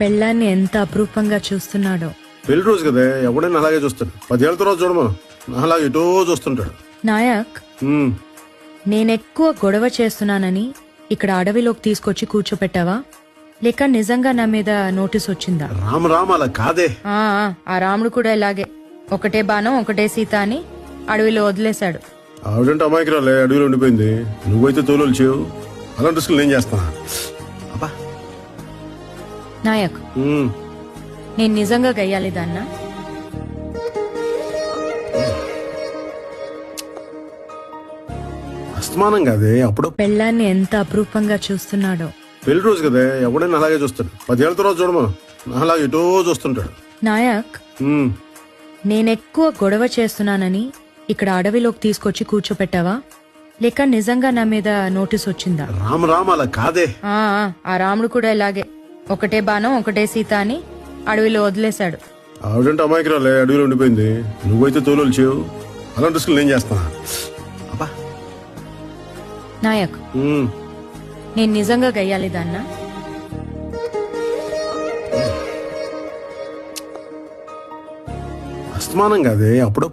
పెళ్ళాన్ని ఎంత అపురూపంగా చూస్తున్నాడో. పెళ్లి రోజు కదా, ఎవడైనా అలాగే చూస్తాడు. 10 ఏళ్ళ తర్వాత చూడమా, అలాగే ఇటో చూస్తుంటాడు. నాయక్, ఉమ్, నేనెక్కువ గొడవ చేస్తున్నానని ఇక్కడ అడవిలోకి తీసుకొచ్చి కూర్చోపెట్టావా, లేక నిజంగా నా మీద నోటీస్ వచ్చిందా? రామ రామ అలా కాదే. ఆ రాముడు కూడా ఇలాగే ఒకటే బాణం ఒకటే సీత అని అడవిలో వదిలేశాడు. ఆవిడంటే అమాయకురాలే, అడవిలో ఉండిపోయింది. నువ్వైతే తోలు చేయవు. అలాంటి రిస్కులు నేను చేస్తానా? అబ్బా. నాయక్, ఉమ్, నేను నిజంగా గయ్యాలి దాన్నా? అస్తమానం కాదే, అప్పుడు పెళ్ళాన్ని ఎంత అపురూపంగా చూస్తున్నాడో. పెళ్లి రోజు కదా, ఎవడైనా అలాగే చూస్తాడు. 10 ఏళ్ళ తర్వాత చూడమా, అలాగే ఇటో చూస్తుంటాడు. నాయక్, ఉమ్, నేనెక్కువ గొడవ చేస్తున్నానని ఇక్కడ అడవిలోకి తీసుకొచ్చి కూర్చోపెట్టావా, లేక నిజంగా నా మీద నోటీస్ వచ్చిందా? రామ రామ అలా కాదే. ఆ రాముడు కూడా ఇలాగే ఒకటే బాణం ఒకటే సీత అని అడవిలో వదిలేశాడు. ఆవిడంటే అమాయకురాలే, అడవిలో ఉండిపోయింది. నువ్వైతే తోలు చేయవు. అలాంటి రిస్కులు నేను చేస్తానా? అబ్బా. నాయక్, ఉమ్, నేను నిజంగా గయ్యాలి దాన్నా? అస్తమానం కాదే, అప్పుడు